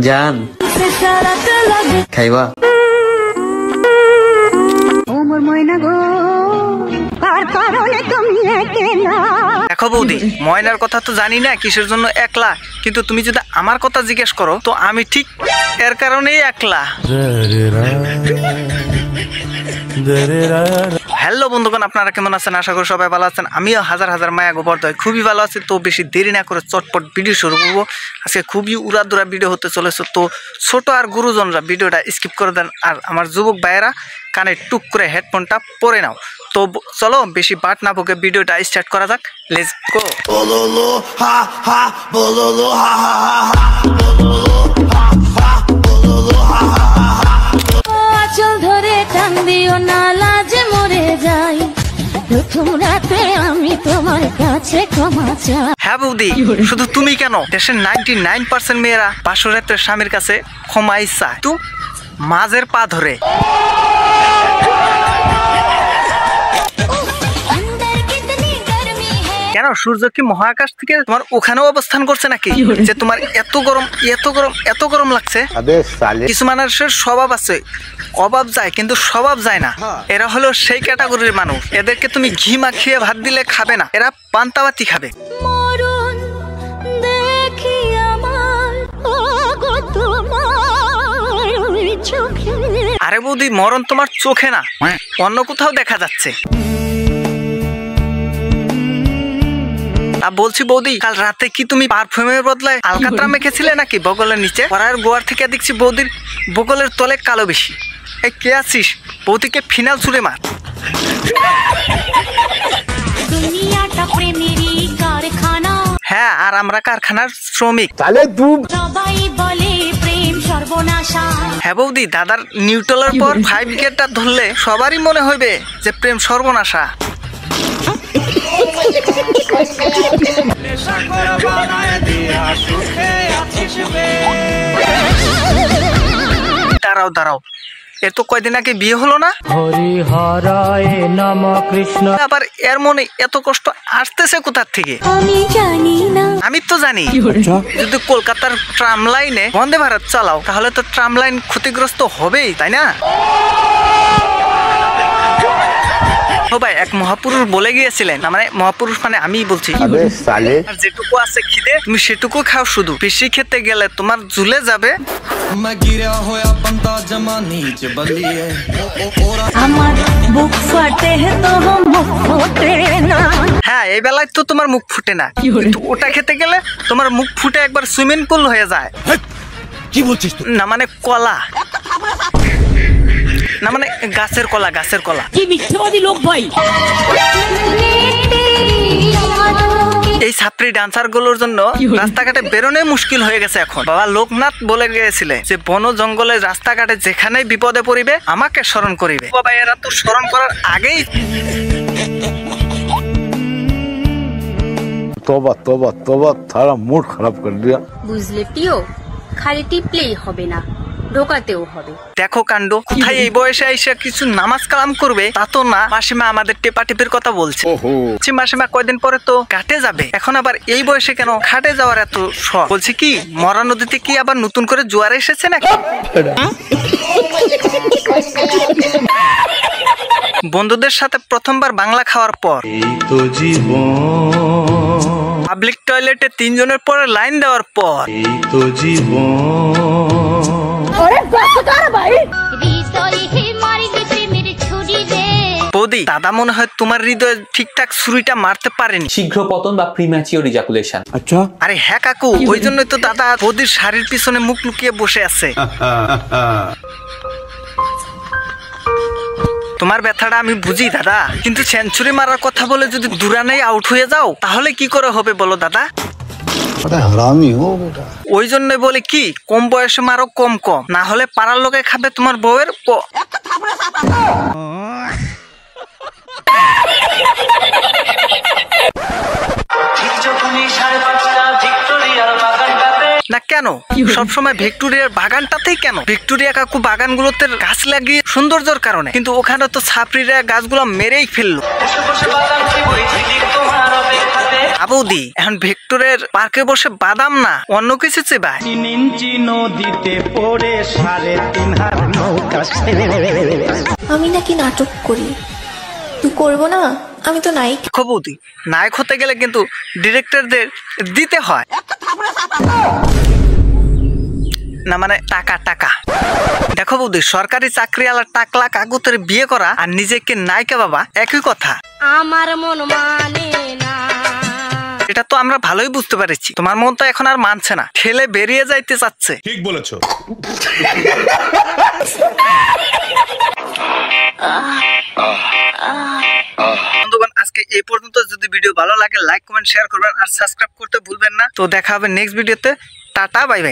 জান খাইবা দেখো বৌদি, ময়নার কথা তো জানি না কিসের জন্য একলা, কিন্তু তুমি যদি আমার কথা জিজ্ঞেস করো তো আমি ঠিক এর কারণেই একলা। হ্যালো বন্ধুগণ, আপনারা কেমন আছেন? আশা করি সবাই ভালো আছেন। আমিও হাজার হাজার মায়া গোবর্ধয় খুবই ভালো আছি। তো বেশি দেরি না করে চটপট ভিডিও শুরু করবো। আজকে খুবই উড়াদুরা ভিডিও হতে চলেছে। তো ছোট আর গুরুজনরা ভিডিওটা স্কিপ করে দেন, আর আমার যুবক ভাইয়েরা কানে টুক করে হেডফোনটা পরে নাও। তো চলো বেশি বাট না বকে ভিডিওটা স্টার্ট করা যাক। Let's go. চল ধরে টান দিও না, লাজে মরে যাই প্রথম রাতে আমি তোমার কাছে ক্ষমা চাই। হ্যাঁ বৌদি, শুধু তুমি কেন, দেশের 99% মেয়েরা বাসরাতে স্বামীর কাছে ক্ষমাই চায়, তো মাঝের পা ধরে। কেন, সূর্য কি মহাকাশ থেকে তোমার ওখানেও অবস্থান করছে নাকি যে তোমার এত গরম এত গরম এত গরম লাগছে? কিছু মানুষের স্বভাব আছে, অভাব যায় কিন্তু স্বভাব যায় না। এরা হলো সেই ক্যাটাগরির মানুষ। এদেরকে তুমি ঘি মাখিয়ে ভাত দিলে খাবে না, এরা পান্তাবাতি খাবে। আরে বৌদি, মরণ তোমার চোখে না, অন্য কোথাও দেখা যাচ্ছে। বলছি বৌদি, কাল রাতে কি তুমি পারফিউমের বদলায় আলকাতরা মেখেছিলে নাকি বগলের নিচে? পরার গোয়ার থেকে দেখছি বৌদির বগলের তলে কালো বেশি। এই কে আছিস? বৌদিকে ফিনাল ছুড়ে মার। হ্যাঁ, আর আমরা কারখানার শ্রমিক। হ্যাঁ বৌদি, দাদার নিউট্রালের পর 5 উইকেটটা ধরলে সবারই মনে হইবে যে প্রেম সর্বনাশা। দাঁড়াও দাঁড়াও, এর তো কয়দিন আগে বিয়ে হলো না? আবার এর মনে এত কষ্ট আসতেছে কোথার থেকে? আমি তো জানি, যদি কলকাতার ট্রাম লাইনে বন্দে ভারত চালাও তাহলে তো ট্রাম লাইন ক্ষতিগ্রস্ত হবেই, তাই না? ও ভাই, এক মহাপুরুষ বলে গিয়েছিলেন, মানে মহাপুরুষ মানে আমি বলছি, যেটুকু আছে খিদে তুমি সেটুকু খাও, শুধু বেশি খেতে গেলে তোমার ঝুলে যাবে। হ্যাঁ, এই বেলায় তো তোমার মুখ ফুটে না, কিন্তু ওটা খেতে গেলে তোমার মুখ ফুটে একবার সুইমিং পুল হয়ে যায়। কি বলছিস না, মানে কলা না, মানে গাছের কলা, গাছের কলা। কি মিথ্যাবাদী লোক ভাই! এই ছাত্রী ডান্সার গুলোর জন্য রাস্তাঘাটে বেরোনো মুশকিল হয়ে গেছে এখন। বাবা লোকনাথ বলে গিয়েছিলে যে বন জঙ্গলে রাস্তাঘাটে যেখানেই বিপদে পড়িবে আমাকে স্মরণ করিবে। বাবা, এরা তো স্মরণ করার আগেই তোবা তোবা তোবা, সারা মুড খারাপ করে দিয়া। বুঝলে টিও, খালি টিপলেই হবে না, ঢোকাতেও হবে। দেখো কাণ্ড, কোথায় এই বয়সে এসে কিছু নামাজ কালাম করবে তা তো না। মাসিমা আমাদের টেপা টিপের কথা বলছে। মাসিমা কয়দিন পরে তো ঘাটে যাবে, এখন আবার এই বয়সে কেন ঘাটে যাওয়ার এত শখ? বলছি কি, মরা নদীতে কি আবার নতুন করে জোয়ার এসেছে নাকি? বন্ধুদের সাথে প্রথমবার বাংলা খাওয়ার পর পাবলিক টয়লেটে 3 জনের পরে লাইন দেওয়ার পর বৌদি, দাদা মনে হয় তোমার হৃদয়ে ঠিকঠাক ছুরিটা মারতে পারেনি। শীঘ্র পতন বা প্রিম্যাচিওর ইজাকুলেশন। আচ্ছা, আরে হ্যাঁ কাকু, ওই জন্যই তো দাদা বৌদির শাড়ির পিছনে মুখ লুকিয়ে বসে আছে। তোমার ব্যথাটা আমি বুঝি দাদা, কিন্তু সেঞ্চুরি মারার কথা বলে যদি দুরানেই আউট হয়ে যাও তাহলে কি করে হবে বলো দাদা? ওই জন্য বলে কি, কম বয়সে মারো, কম কম, না হলে পাড়ার লোকে খাবে তোমার বউয়ের। না কেন সবসময় ভিক্টোরিয়ার বাগানটাতেই কেন? ভিক্টোরিয়া কাকু বাগানগুলোতে গাছ লাগিয়ে সৌন্দর্যের কারণে, কিন্তু ওখানে তো ছাপড়িরা গাছগুলো মেরেই ফেললো। আবুদি এখন ভিক্টরের পার্কে বসে বাদাম না অন্য কিছু চেবায়। নদীতে পড়ে 3.5 হাত নৌকা। আমি নাকি নাটক করি, তুই করবো না? আমি তো নায়িক। বৌদি নায়ক হতে গেলে কিন্তু ডিরেক্টরদের দিতে হয় না, মানে টাকা টাকা। দেখো বৌদি, সরকারি চাকরিওয়ালা টাকলা কাকুতের বিয়ে করা আর নিজেকে নায়িকা বাবা একই কথা। আমার মন মানে না। এটা তো আমরা ভালোই বুঝতে পেরেছি, তোমার মন তো এখন আর মানছে না, ঠেলে বেরিয়ে যাইতে চাচ্ছে। ঠিক বলেছো। বন্ধুগণ, আজকে এই পর্যন্ত। যদি ভিডিও ভালো লাগে লাইক কমেন্ট শেয়ার করবেন আর সাবস্ক্রাইব করতে ভুলবেন না। তো দেখা হবে নেক্সট ভিডিওতে। Tata, bye bye.